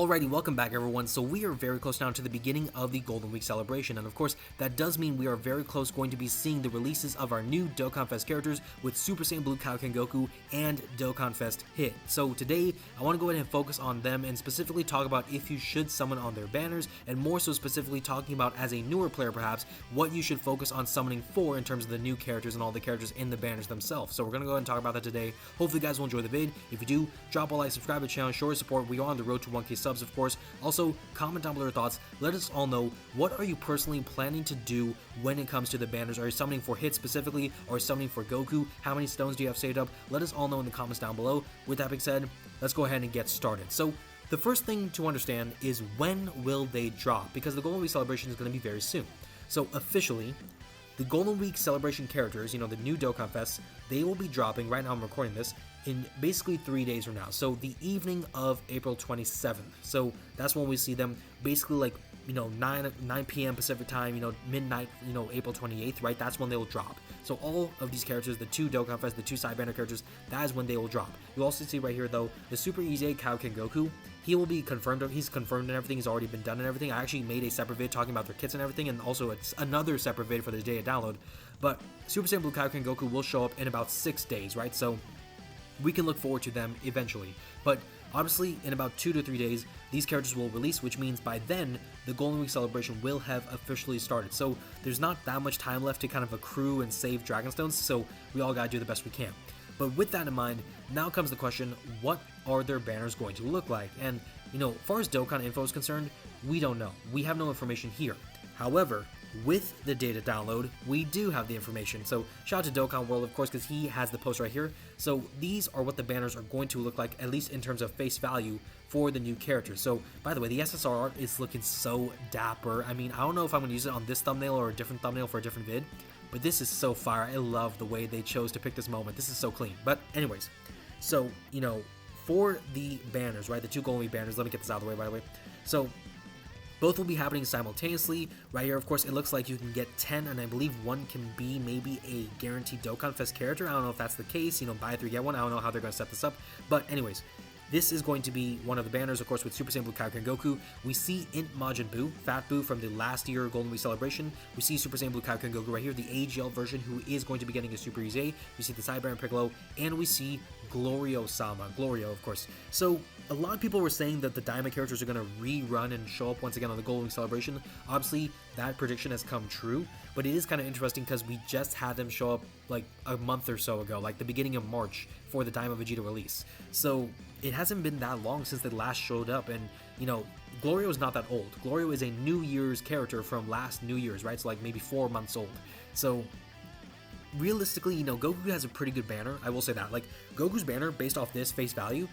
Alrighty, welcome back everyone. So we are very close now to the beginning of the Golden Week celebration, and of course that does mean we are very close going to be seeing the releases of our new Dokkan Fest characters with Super Saiyan Blue Kaioken Goku and Dokkan Fest Hit. So today I want to go ahead and focus on them and specifically talk about if you should summon on their banners, and more so specifically talking about as a newer player perhaps what you should focus on summoning for in terms of the new characters and all the characters in the banners themselves. So we're going to go ahead and talk about that today. Hopefully you guys will enjoy the vid. If you do, drop a like, subscribe to the channel, show your support. We are on the road to 1K subs, of course. Also, comment down below your thoughts. Let us all know, what are you personally planning to do when it comes to the banners? Are you summoning for Hit specifically, or summoning for Goku? How many stones do you have saved up? Let us all know in the comments down below. With that being said, let's go ahead and get started. So the first thing to understand is, when will they drop? Because the Golden Week celebration is going to be very soon. So officially, the Golden Week celebration characters, the new Dokkan Fest, they will be dropping, right now I'm recording this, in basically 3 days from now. So the evening of April 27th. So that's when we see them, basically like, 9 p.m. Pacific time, midnight, April 28th, right? That's when they will drop. So all of these characters, the two Dokkan Fest, the two side banner characters, that is when they will drop. You'll also see right here though, the Super Easy Kaioken Goku, he will be confirmed, he's confirmed and everything, he's already been done and everything. I actually made a separate vid talking about their kits and everything, and also it's another separate vid for the day of download. But Super Saiyan Blue Kaioken Goku will show up in about 6 days, right? So we can look forward to them eventually. But obviously, in about 2 to 3 days, these characters will release, which means by then, the Golden Week celebration will have officially started. So there's not that much time left to kind of accrue and save Dragon Stones, so we all gotta do the best we can. But with that in mind, now comes the question, what are their banners going to look like? And, as far as Dokkan info is concerned, we don't know. We have no information here. However, with the data download, we do have the information. So shout out to Dokkan World, of course, because he has the post right here. So these are what the banners are going to look like, at least in terms of face value for the new characters. So by the way, the SSR art is looking so dapper. I mean, I don't know if I'm going to use it on this thumbnail or a different thumbnail for a different vid, but this is so fire. I love the way they chose to pick this moment. This is so clean. But anyways, so, for the banners, right, the two Golden Week banners, let me get this out of the way, by the way. So both will be happening simultaneously. Right here, of course, it looks like you can get 10, and I believe one can be maybe a guaranteed Dokkan Fest character. I don't know if that's the case, buy 3 get 1. I don't know how they're going to set this up. But anyways, this is going to be one of the banners, of course, with Super Saiyan Blue Kaioken Goku. We see Int Majin Buu, Fat Buu from the last year Golden Week celebration. We see Super Saiyan Blue Kaioken Goku right here, the AGL version, who is going to be getting a Super Easy. We see the Side Baron Piccolo, and we see Glorio-sama, Glorio, of course. So a lot of people were saying that the Diamond characters are going to rerun and show up once again on the Golden Week celebration. Obviously, that prediction has come true, but it is kind of interesting because we just had them show up like a month or so ago, like the beginning of March, for the Diamond Vegeta release. So it hasn't been that long since they last showed up, and Glorio is not that old. Glorio is a New Year's character from last New Year's, right? So like maybe 4 months old. So realistically, Goku has a pretty good banner. I will say that. Like, Goku's banner, based off this face value,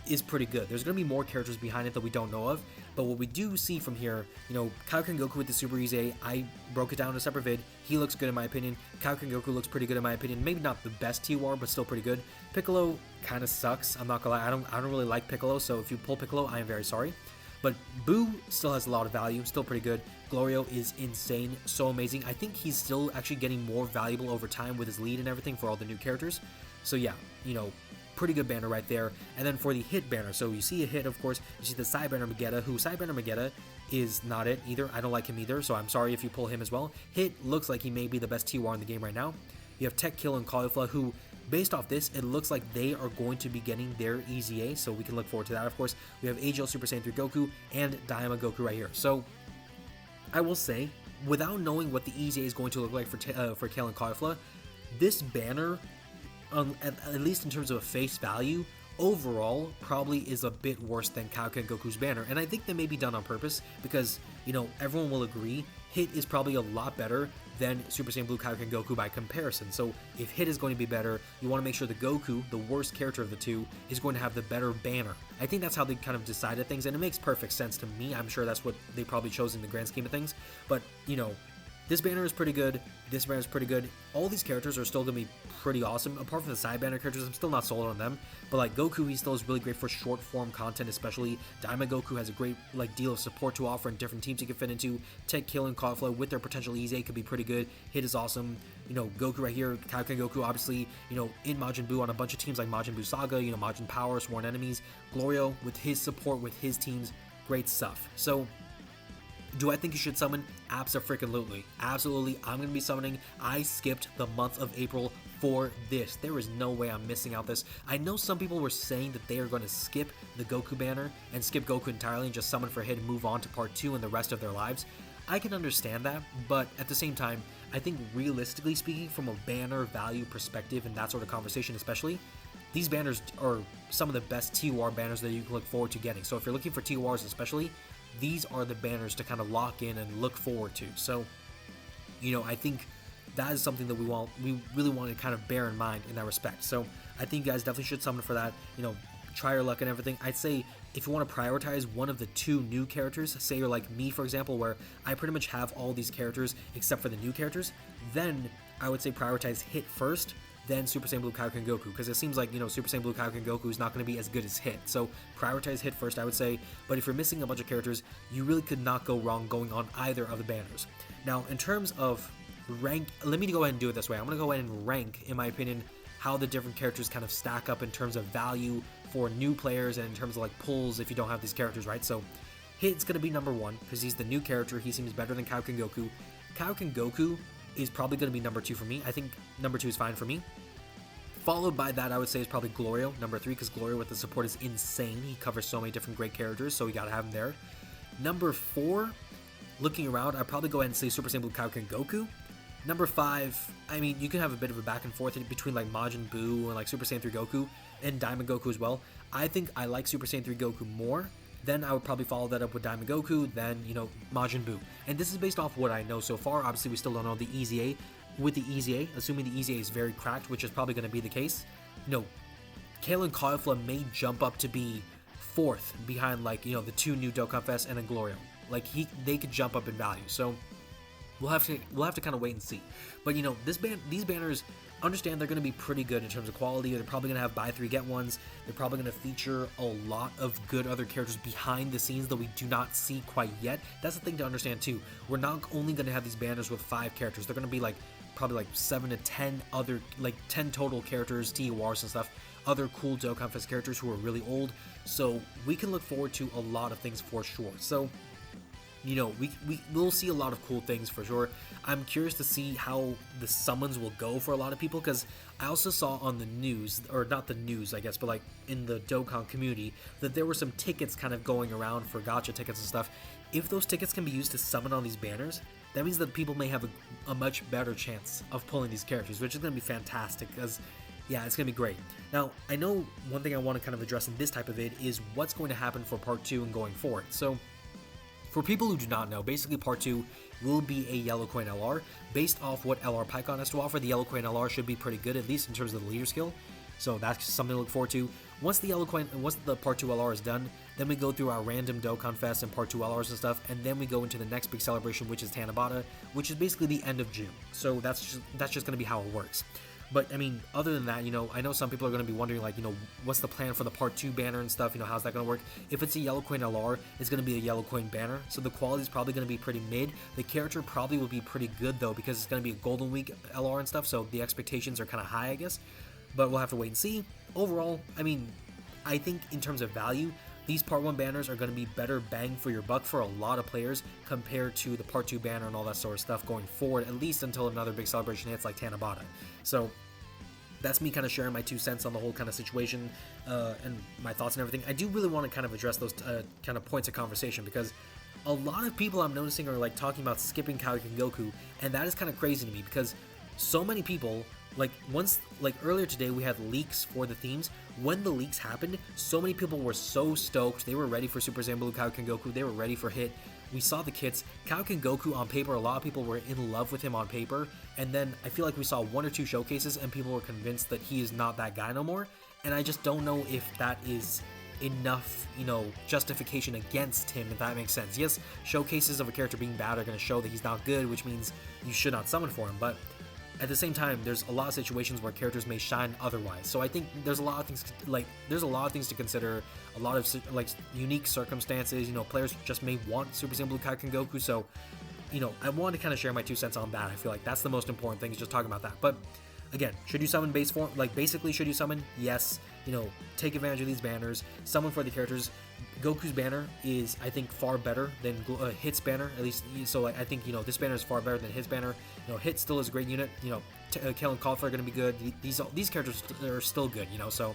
is pretty good. There's going to be more characters behind it that we don't know of, but what we do see from here, Kaioken Goku with the Super Easy, I broke it down in a separate vid. He looks good in my opinion. Kaioken Goku looks pretty good in my opinion. Maybe not the best TOR, but still pretty good. Piccolo kind of sucks. I'm not gonna lie. I don't really like Piccolo, so if you pull Piccolo, I am very sorry. But Buu still has a lot of value, still pretty good. Glorio is insane, so amazing. I think he's still actually getting more valuable over time with his lead and everything for all the new characters. So yeah, pretty good banner right there. And then for the Hit banner, so you see a Hit, of course, you see the Side Banner Vegeta, who Side Banner Vegeta is not it either. I don't like him either, so I'm sorry if you pull him as well. Hit looks like he may be the best TOR in the game right now. You have Tech Kill and Caulifla, who, based off this, it looks like they are going to be getting their Easy A, so we can look forward to that, of course. We have AGL Super Saiyan 3 Goku and Daima Goku right here. So I will say, without knowing what the Easy A is going to look like for Kale and Caulifla, this banner, at least in terms of face value, overall probably is a bit worse than Kaioken Goku's banner, and I think they may be done on purpose because, everyone will agree, Hit is probably a lot better than Super Saiyan Blue Kaioken Goku by comparison. So if Hit is going to be better, you want to make sure the Goku, the worst character of the two, is going to have the better banner. I think that's how they kind of decided things, and it makes perfect sense to me. I'm sure that's what they probably chose in the grand scheme of things, but, this banner is pretty good, this banner is pretty good. All these characters are still going to be pretty awesome. Apart from the side banner characters, I'm still not sold on them. But like Goku, he still is really great for short form content, especially. Daima Goku has a great deal of support to offer in different teams he can fit into. Tech Kill and Caulifla with their potential Easy could be pretty good. Hit is awesome. Goku right here, Kaioken Goku, obviously, in Majin Buu on a bunch of teams like Majin Buu Saga, Majin Power, Sworn Enemies. Glorio with his support with his teams. great stuff. So do I think you should summon? Abso-freaking-lutely. Absolutely, I'm going to be summoning. I skipped the month of April for this. There is no way I'm missing out this. I know some people were saying that they are going to skip the Goku banner and skip Goku entirely and just summon for a hit and move on to part 2 and the rest of their lives. I can understand that, but at the same time, I think realistically speaking, from a banner value perspective and that sort of conversation especially, these banners are some of the best TOR banners that you can look forward to getting. So if you're looking for TORs especially, these are the banners to kind of lock in and look forward to. So, I think that is something that we really want to kind of bear in mind in that respect. So I think you guys definitely should summon for that. Try your luck and everything. I'd say if you want to prioritize one of the 2 new characters, say you're like me, for example, where I pretty much have all these characters except for the new characters, then I would say prioritize Hit first, then Super Saiyan Blue Kaioken Goku, because it seems like, Super Saiyan Blue Kaioken Goku is not going to be as good as Hit. So prioritize Hit first, I would say, but if you're missing a bunch of characters, you really could not go wrong going on either of the banners. Now, in terms of rank, let me go ahead and do it this way. I'm going to go ahead and rank, in my opinion, how the different characters kind of stack up in terms of value for new players and in terms of like pulls if you don't have these characters, right? So Hit's going to be number 1 because he's the new character. He seems better than Kaioken Goku. Kaioken Goku is probably going to be number 2 for me. I think number 2 is fine for me. Followed by that, I would say, is probably Glorio, number 3, because Glorio with the support is insane. He covers so many different great characters, so we gotta have him there. Number 4, looking around, I'd probably go ahead and say Super Saiyan Blue Kaioken Goku. Number 5, I mean, you can have a bit of a back and forth between like Majin Buu and like Super Saiyan 3 Goku and Diamond Goku as well. I think I like Super Saiyan 3 Goku more. Then I would probably follow that up with Diamond Goku, then, Majin Buu. And this is based off what I know so far. Obviously, we still don't know the EZA. With the EZA, assuming the EZA is very cracked, which is probably going to be the case, Kale and Caulifla may jump up to be 4th behind, like, the 2 new Dokkan Fest and then Glorio. Like, they could jump up in value. So we'll have to kind of wait and see. But these banners, understand they're going to be pretty good in terms of quality. They're probably going to have buy 3 get 1s. They're probably going to feature a lot of good other characters behind the scenes that we do not see quite yet. That's the thing to understand too. We're not only going to have these banners with 5 characters. They're going to be like probably like 7 to 10 other, like 10 total characters, TORs and stuff, other cool Dokkan Fest characters who are really old. So we can look forward to a lot of things for sure. So we'll see a lot of cool things for sure. I'm curious to see how the summons will go for a lot of people, because I also saw on the news, or not the news I guess, but like in the Dokkan community, that there were some tickets kind of going around for gacha tickets and stuff. If those tickets can be used to summon on these banners, that means that people may have a much better chance of pulling these characters, which is going to be fantastic, because yeah, it's going to be great. Now, I know one thing I want to kind of address in this type of vid is what's going to happen for part 2 and going forward. So for people who do not know, basically part 2 will be a Yellow Coin LR. Based off what LR Pycon has to offer, the Yellow Coin LR should be pretty good, at least in terms of the leader skill. So that's something to look forward to. Once the part 2 LR is done, then we go through our random Dokkan Fest and part 2 LRs and stuff, and then we go into the next big celebration, which is Tanabata, which is basically the end of June. So that's just going to be how it works. But I mean, other than that, I know some people are going to be wondering, like, what's the plan for the part 2 banner and stuff? How's that going to work? If it's a Yellow Coin LR, it's going to be a Yellow Coin banner, so the quality is probably going to be pretty mid. The character probably will be pretty good though, because it's going to be a Golden Week LR and stuff, so the expectations are kind of high, I guess. But we'll have to wait and see. Overall, I mean, I think in terms of value, these part 1 banners are going to be better bang for your buck for a lot of players compared to the part 2 banner and all that sort of stuff going forward, at least until another big celebration hits like Tanabata. So that's me kind of sharing my 2 cents on the whole kind of situation and my thoughts and everything. I do really want to kind of address those kind of points of conversation, because a lot of people I'm noticing are like talking about skipping Kaioken Goku, and that is kind of crazy to me, because so many people, earlier today we had leaks for the themes. When the leaks happened, so many people were so stoked. They were ready for Super Saiyan Blue Kaioken Goku. They were ready for Hit. We saw the kits. Kaioken Goku on paper, a lot of people were in love with him on paper, and then I feel like we saw 1 or 2 showcases and people were convinced that he is not that guy no more, and I just don't know if that is enough, justification against him, if that makes sense. Yes, showcases of a character being bad are going to show that he's not good, which means you should not summon for him, but at the same time, there's a lot of situations where characters may shine otherwise. So I think there's a lot of things to consider, a lot of unique circumstances. Players just may want Super Saiyan Blue Kaioken Goku. So, I wanted to kind of share my 2 cents on that. I feel like that's the most important thing, is just talking about that. But again, should you summon base form? Basically, should you summon? Yes. Take advantage of these banners, summon for the characters. Goku's banner is, I think, far better than Hit's banner, at least. So like, I think, this banner is far better than his banner. Hit still is a great unit. Kale and Cauliflower are going to be good. These characters are still good, so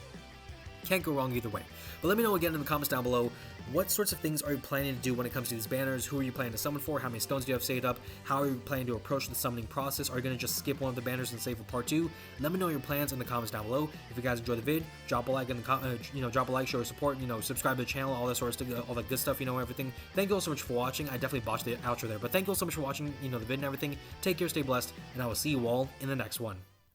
can't go wrong either way. But let me know again in the comments down below, what sorts of things are you planning to do when it comes to these banners? Who are you planning to summon for? How many stones do you have saved up? How are you planning to approach the summoning process? Are you going to just skip one of the banners and save for part 2? Let me know your plans in the comments down below. If you guys enjoyed the vid, drop a like in the drop a like, show your support, subscribe to the channel, all that sort of stuff, all that good stuff, everything. Thank you all so much for watching. I definitely botched the outro there, but thank you all so much for watching, the vid and everything. Take care, stay blessed, and I will see you all in the next one.